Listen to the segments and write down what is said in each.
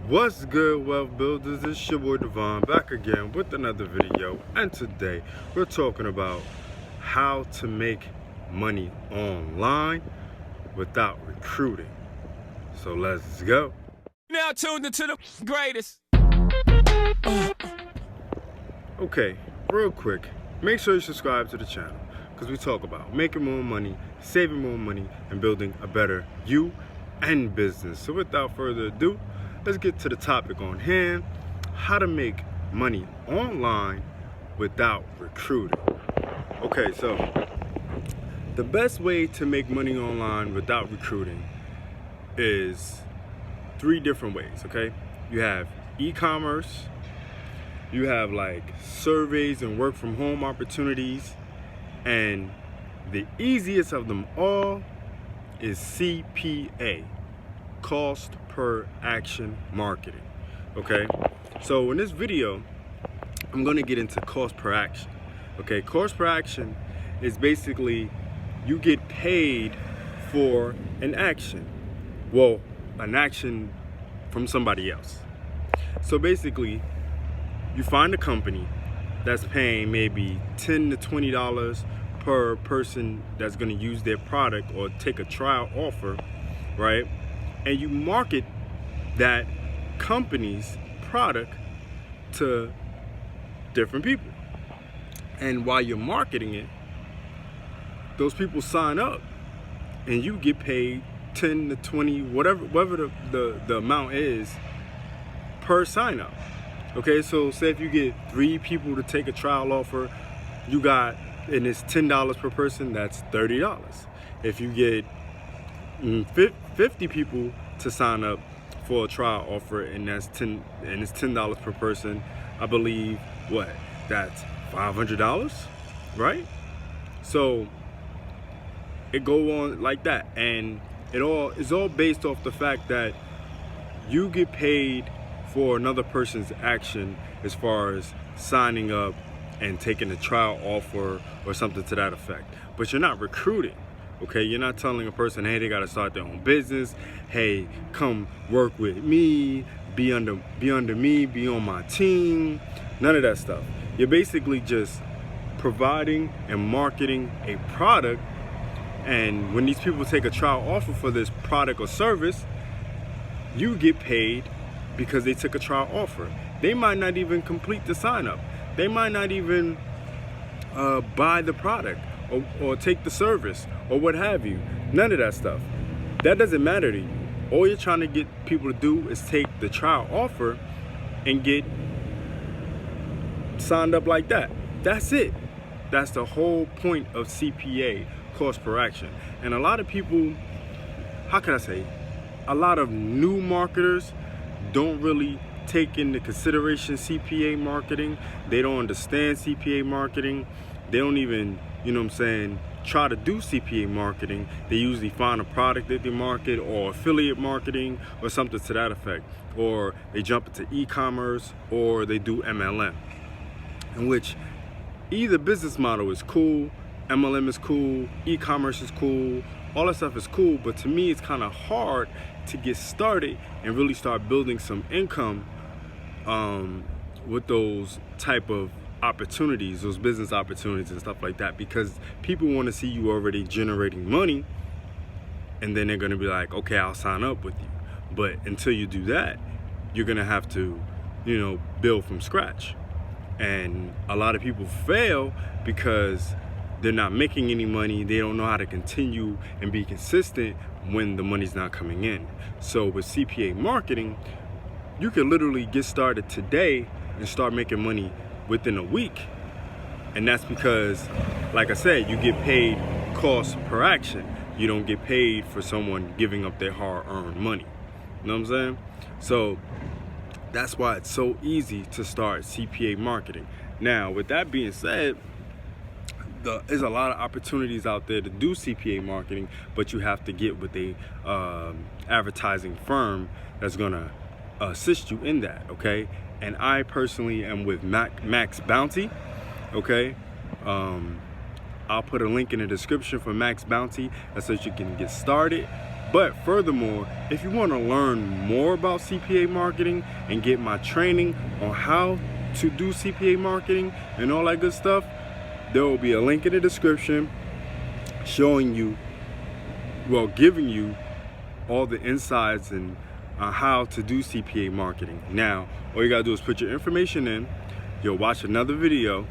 What's good, wealth builders? It's your boy Devon back again with another video, and today we're talking about how to make money online without recruiting. So let's go. Now tuned into the greatest. Okay, real quick, make sure you subscribe to the channel because we talk about making more money, saving more money, and building a better you and business. So without further ado, let's get to the topic on hand: how to make money online without recruiting. Okay, so the best way to make money online without recruiting is three different ways, okay? You have e-commerce, you have like surveys and work from home opportunities, and the easiest of them all is CPA, cost per action marketing. Okay, so in this video I'm going to get into cost per action. Okay, cost per action is basically you get paid for an action, well, an action from somebody else. So basically you find a company that's paying maybe $10 to $20 per person that's going to use their product or take a trial offer, right? And you market that company's product to different people. And while you're marketing it, those people sign up and you get paid 10 to 20, whatever the amount is per sign up. Okay, so say if you get 3 people to take a trial offer, you got, and it's $10 per person, that's $30. If you get 50 people to sign up for a trial offer, and it's $10 per person, I believe that's $500, right? So it go on like that, and it's all based off the fact that you get paid for another person's action as far as signing up and taking a trial offer or something to that effect. But you're not recruiting. Okay, you're not telling a person, hey, they got to start their own business. Hey, come work with me, be under me, be on my team. None of that stuff. You're basically just providing and marketing a product. And when these people take a trial offer for this product or service, you get paid because they took a trial offer. They might not even complete the sign up. They might not even buy the product or take the service or what have you. None of that stuff. That doesn't matter to you. All you're trying to get people to do is take the trial offer and get signed up like that. That's it. That's the whole point of CPA, cost per action. And a lot of people, how can I say, a lot of new marketers don't really take into consideration CPA marketing. They don't understand CPA marketing. They don't even, try to do CPA marketing. They usually find a product that they market, or affiliate marketing, or something to that effect. Or they jump into e-commerce, or they do MLM. In which either business model is cool, MLM is cool, e-commerce is cool, all that stuff is cool, but to me it's kind of hard to get started and really start building some income with those type of opportunities, those business opportunities and stuff like that, because people want to see you already generating money, and then they're going to be like, okay, I'll sign up with you. But until you do that, you're going to have to, build from scratch. And a lot of people fail because they're not making any money. They don't know how to continue and be consistent when the money's not coming in. So with CPA marketing, you can literally get started today and start making money within a week. And that's because, like I said, you get paid cost per action. You don't get paid for someone giving up their hard-earned money. You know what I'm saying? So that's why it's so easy to start CPA marketing. Now, with that being said, there's a lot of opportunities out there to do CPA marketing, but you have to get with a advertising firm that's gonna assist you in that. Okay, and I personally am with Max Bounty. Okay, I'll put a link in the description for Max Bounty so that you can get started But furthermore, if you want to learn more about CPA marketing and get my training on how to do CPA marketing and all that good stuff, there will be a link in the description showing you, giving you all the insights and how to do CPA marketing. Now, all you gotta do is put your information in, you'll watch another video,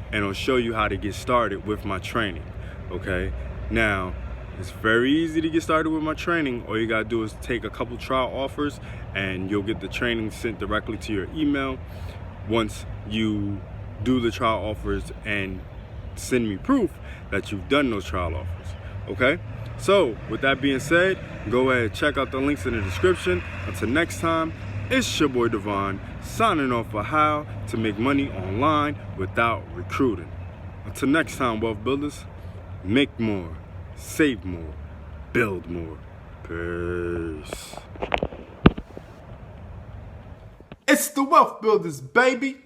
and it'll show you how to get started with my training, okay? Now, it's very easy to get started with my training. All you gotta do is take a couple trial offers and you'll get the training sent directly to your email once you do the trial offers and send me proof that you've done those trial offers, okay? So, with that being said, go ahead, check out the links in the description. Until next time, it's your boy Devon, signing off for how to make money online without recruiting. Until next time, wealth builders, make more, save more, build more. Peace. It's the Wealth Builders, baby.